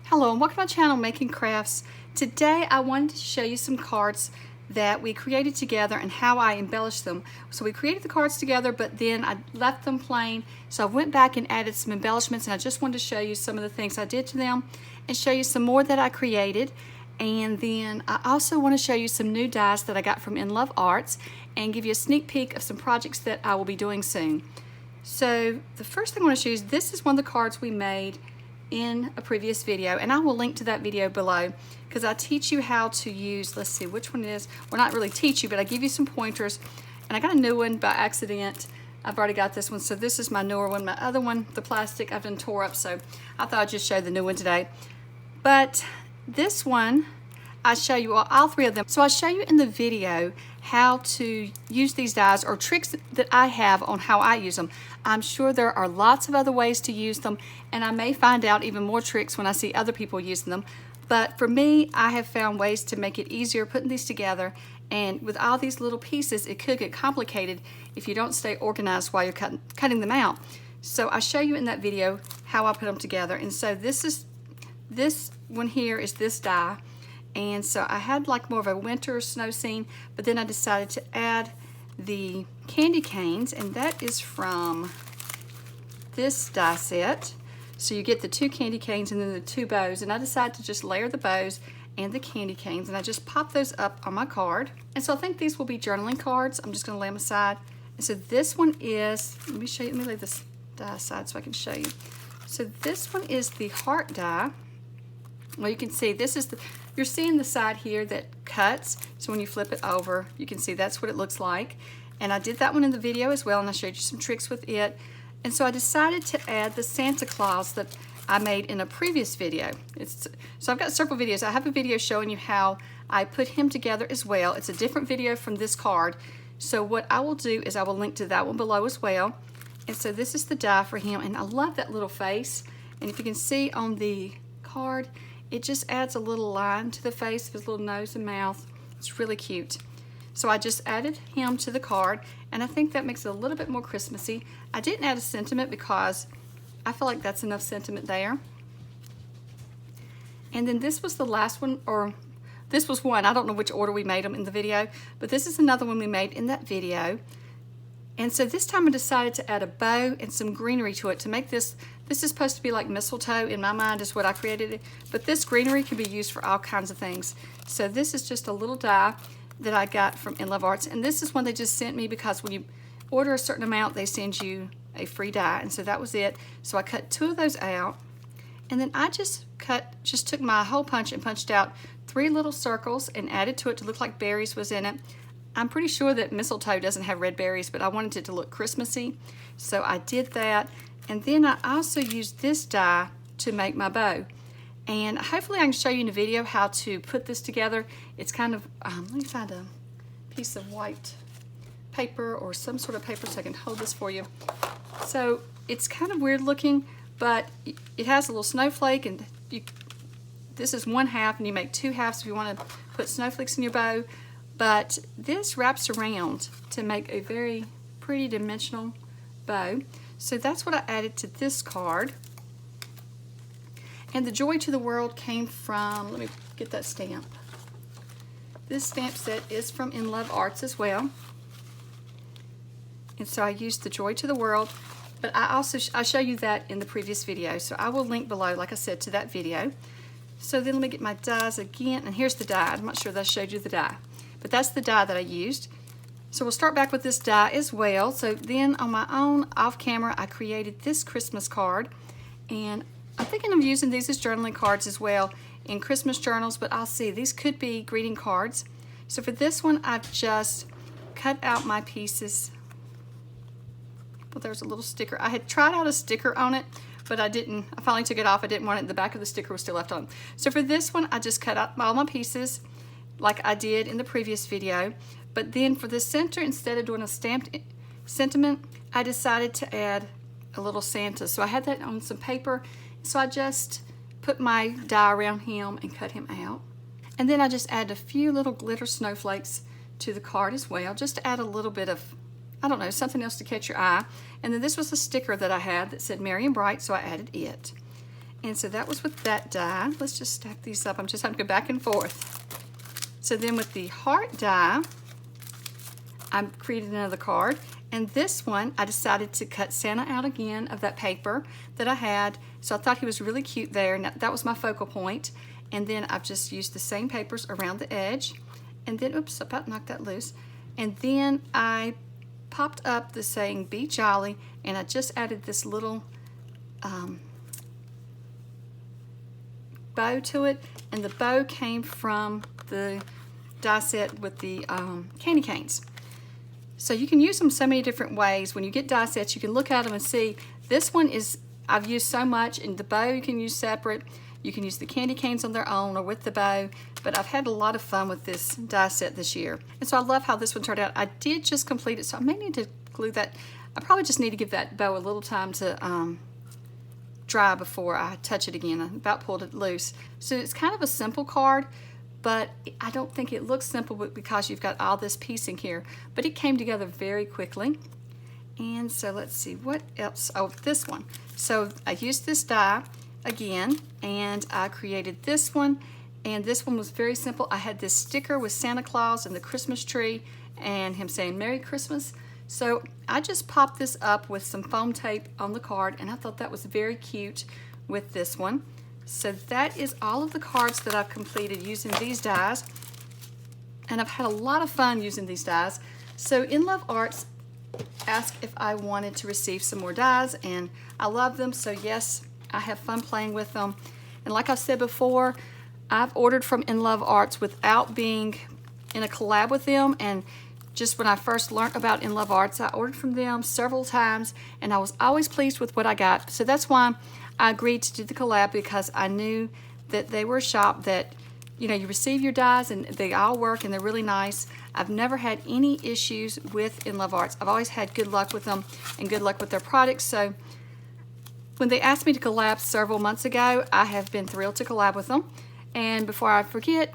Hello and welcome to my channel, Making Crafts. Today I wanted to show you some cards that we created together and how I embellished them. So we created the cards together, but then I left them plain. So I went back and added some embellishments, and I just wanted to show you some of the things I did to them and show you some more that I created. And then I also want to show you some new dies that I got from In Love Arts and give you a sneak peek of some projects that I will be doing soon. So the first thing I want to show you is this is one of the cards we made in a previous video, and I will link to that video below because I teach you how to use, let's see which one it is. Well, not really teach you, but I give you some pointers. And I got a new one by accident. I've already got this one, so this is my newer one. My other one, the plastic, I've done tore up, so I thought I'd just show the new one today. But this one, I show you all three of them. So I show you in the video how to use these dies or tricks that I have on how I use them. I'm sure there are lots of other ways to use them, and I may find out even more tricks when I see other people using them. But for me, I have found ways to make it easier putting these together, and with all these little pieces, it could get complicated if you don't stay organized while you're cutting them out. So I show you in that video how I put them together. And so this one here is this die. And so I had like more of a winter snow scene, but then I decided to add the candy canes, and that is from this die set. So you get the two candy canes and then the two bows, and I decided to just layer the bows and the candy canes, and I just pop those up on my card. And so I think these will be journaling cards. I'm just going to lay them aside. And so this one is, let me show you, let me lay this die aside so I can show you. So this one is the heart die. Well, you can see this is you're seeing the side here that cuts. So when you flip it over, you can see that's what it looks like. And I did that one in the video as well, and I showed you some tricks with it. And so I decided to add the Santa Claus that I made in a previous video. So I've got several videos. I have a video showing you how I put him together as well. It's a different video from this card. So what I will do is I will link to that one below as well. And so this is the die for him, and I love that little face. And if you can see on the card, it just adds a little line to the face of his little nose and mouth. It's really cute. So I just added him to the card, and I think that makes it a little bit more Christmassy. I didn't add a sentiment because I feel like that's enough sentiment there. And then this was the last one, or this was one. I don't know which order we made them in the video, but this is another one we made in that video. And so this time I decided to add a bow and some greenery to it to make this. This is supposed to be like mistletoe in my mind is what I created it, but this greenery can be used for all kinds of things. So this is just a little die that I got from In Love Arts, and this is one they just sent me because when you order a certain amount, they send you a free die, and so that was it. So I cut two of those out, and then I just took my hole punch and punched out 3 little circles and added to it to look like berries was in it. I'm pretty sure that mistletoe doesn't have red berries, but I wanted it to look Christmassy, so I did that. And then I also used this die to make my bow. And hopefully I can show you in the video how to put this together. It's kind of, let me find a piece of white paper or some sort of paper so I can hold this for you. So it's kind of weird looking, but it has a little snowflake, and this is 1/2, and you make 2 halves if you want to put snowflakes in your bow. But this wraps around to make a very pretty dimensional bow. So that's what I added to this card. And the Joy to the World came from, let me get that stamp. This stamp set is from In Love Arts as well. And so I used the Joy to the World, but I show you that in the previous video. So I will link below, like I said, to that video. So then let me get my dies again, and here's the die. I'm not sure that I showed you the die, but that's the die that I used. So we'll start back with this die as well. So then on my own off camera, I created this Christmas card, and I'm thinking of using these as journaling cards as well in Christmas journals, but I'll see. These could be greeting cards. So for this one, I've just cut out my pieces. Well, there's a little sticker. I had tried out a sticker on it, but I didn't. I finally took it off. I didn't want it. The back of the sticker was still left on. So for this one, I just cut out all my pieces like I did in the previous video. But then for the center, instead of doing a stamped sentiment, I decided to add a little Santa. So I had that on some paper. So I just put my die around him and cut him out. And then I just added a few little glitter snowflakes to the card as well, just to add a little bit of, I don't know, something else to catch your eye. And then this was a sticker that I had that said Merry and Bright, so I added it. And so that was with that die. Let's just stack these up. I'm just having to go back and forth. So then with the heart die, I created another card. And this one, I decided to cut Santa out again of that paper that I had. So I thought he was really cute there. And that was my focal point. And then I've just used the same papers around the edge. And then, oops, I about knocked that loose. And then I popped up the saying, "Be Jolly," and I just added this little bow to it. And the bow came from the die set with the candy canes. So you can use them so many different ways. When you get die sets, you can look at them and see, this one is, I've used so much, and the bow you can use separate. You can use the candy canes on their own or with the bow, but I've had a lot of fun with this die set this year. And so I love how this one turned out. I did just complete it, so I may need to glue that. I probably just need to give that bow a little time to dry before I touch it again. I about pulled it loose. So it's kind of a simple card, but I don't think it looks simple because you've got all this piecing here, but it came together very quickly. And so let's see, what else? Oh, this one. So I used this die again, and I created this one, and this one was very simple. I had this sticker with Santa Claus and the Christmas tree and him saying Merry Christmas. So I just popped this up with some foam tape on the card, and I thought that was very cute with this one. So that is all of the cards that I've completed using these dies, and I've had a lot of fun using these dies. So In Love Arts asked if I wanted to receive some more dies, and I love them, so yes, I have fun playing with them. And like I said before, I've ordered from In Love Arts without being in a collab with them, and just when I first learned about In Love Arts, I ordered from them several times, and I was always pleased with what I got. So that's why I agreed to do the collab, because I knew that they were a shop that, you know, you receive your dies and they all work and they're really nice. I've never had any issues with In Love Arts. I've always had good luck with them and good luck with their products. So when they asked me to collab several months ago, I have been thrilled to collab with them. And before I forget,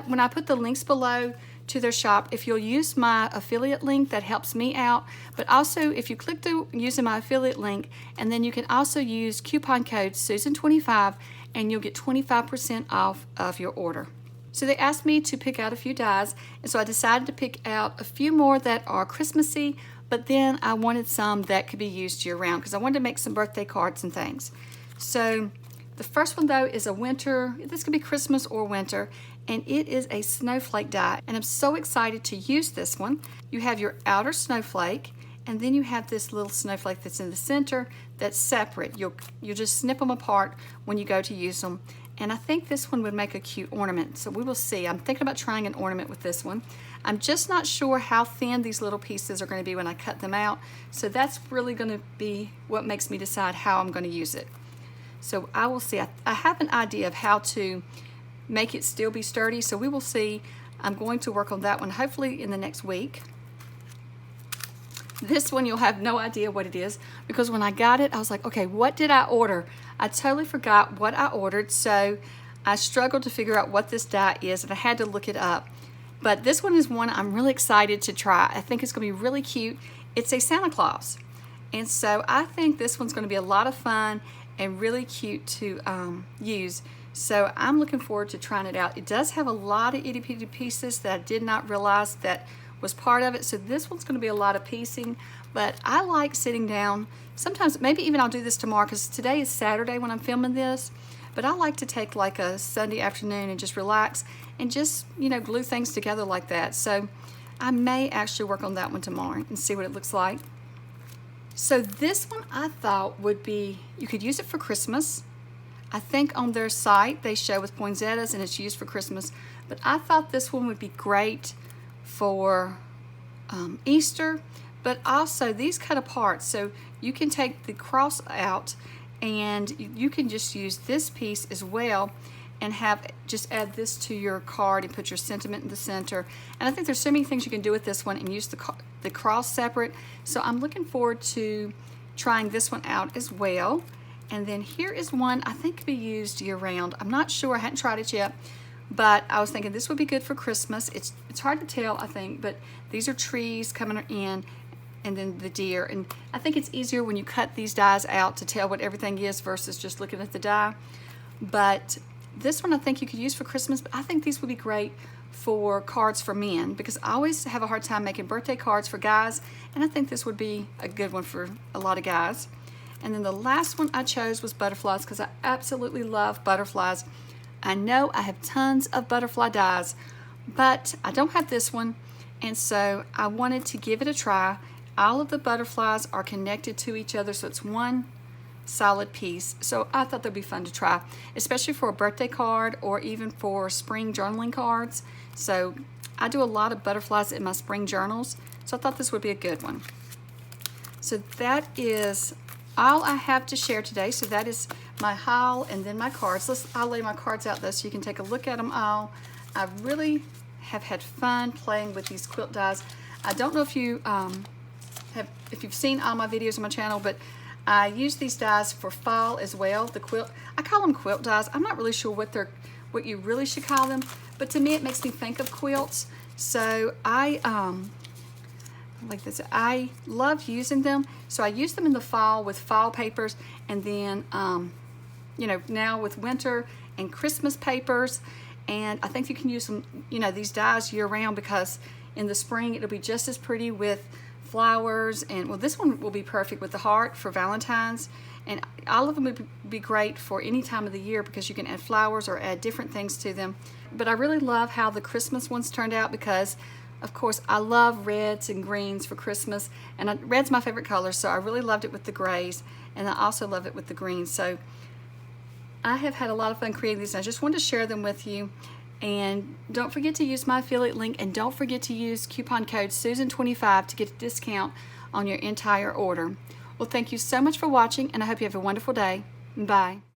when I put the links below to their shop, if you'll use my affiliate link, that helps me out. But also, if you click through using my affiliate link, and then you can also use coupon code Susan25, and you'll get 25% off of your order. So they asked me to pick out a few dies, and so I decided to pick out a few more that are Christmassy, but then I wanted some that could be used year-round because I wanted to make some birthday cards and things. So the first one, though, is a winter. This could be Christmas or winter, and it is a snowflake die, and I'm so excited to use this one. You have your outer snowflake, and then you have this little snowflake that's in the center that's separate. You'll just snip them apart when you go to use them, and I think this one would make a cute ornament, so we will see. I'm thinking about trying an ornament with this one. I'm just not sure how thin these little pieces are going to be when I cut them out, so that's really going to be what makes me decide how I'm going to use it. So I will see. I have an idea of how to make it still be sturdy, so we will see. I'm going to work on that one hopefully in the next week. This one you'll have no idea what it is, because when I got it I was like, okay, what did I order? I totally forgot what I ordered, so I struggled to figure out what this die is, and I had to look it up. But this one is one I'm really excited to try. I think it's going to be really cute. It's a Santa Claus, and so I think this one's going to be a lot of fun and really cute to use. So I'm looking forward to trying it out. It does have a lot of itty bitty pieces that I did not realize that was part of it. So this one's going to be a lot of piecing, but I like sitting down. Sometimes, maybe even I'll do this tomorrow, because today is Saturday when I'm filming this, but I like to take like a Sunday afternoon and just relax and just, you know, glue things together like that. So I may actually work on that one tomorrow and see what it looks like. So this one I thought would be, you could use it for Christmas. I think on their site they show with poinsettias and it's used for Christmas, but I thought this one would be great for Easter, but also these cut apart, so you can take the cross out and you can just use this piece as well and just add this to your card and put your sentiment in the center. And I think there's so many things you can do with this one and use the cross separate. So I'm looking forward to trying this one out as well. And then here is one I think could be used year-round. I'm not sure, I hadn't tried it yet, but I was thinking this would be good for Christmas. It's hard to tell, I think, but these are trees coming in, and then the deer. And I think it's easier when you cut these dies out to tell what everything is versus just looking at the die. But this one I think you could use for Christmas, but I think these would be great for cards for men, because I always have a hard time making birthday cards for guys, and I think this would be a good one for a lot of guys. And then the last one I chose was butterflies, because I absolutely love butterflies. I know I have tons of butterfly dies, but I don't have this one, and so I wanted to give it a try. All of the butterflies are connected to each other, so it's one solid piece. So I thought that'd be fun to try, especially for a birthday card or even for spring journaling cards. So I do a lot of butterflies in my spring journals, so I thought this would be a good one. So that is all I have to share today. So that is my haul and then my cards. I'll lay my cards out though so you can take a look at them all. I really have had fun playing with these quilt dies. I don't know if you if you've seen all my videos on my channel, but I use these dies for fall as well. The quilt, I call them quilt dies. I'm not really sure what you really should call them, but to me it makes me think of quilts. So I like this. I love using them. So I use them in the fall with fall papers, and then you know, now with winter and Christmas papers. And I think you can use them, you know, these dies year round, because in the spring it'll be just as pretty with flowers. And well, this one will be perfect with the heart for Valentine's, and all of them would be great for any time of the year because you can add flowers or add different things to them. But I really love how the Christmas ones turned out, because of course I love reds and greens for Christmas, and red's my favorite color, so I really loved it with the grays, and I also love it with the greens. So I have had a lot of fun creating these, and I just wanted to share them with you. And don't forget to use my affiliate link, and don't forget to use coupon code Susan25 to get a discount on your entire order. Well, thank you so much for watching, and I hope you have a wonderful day. Bye.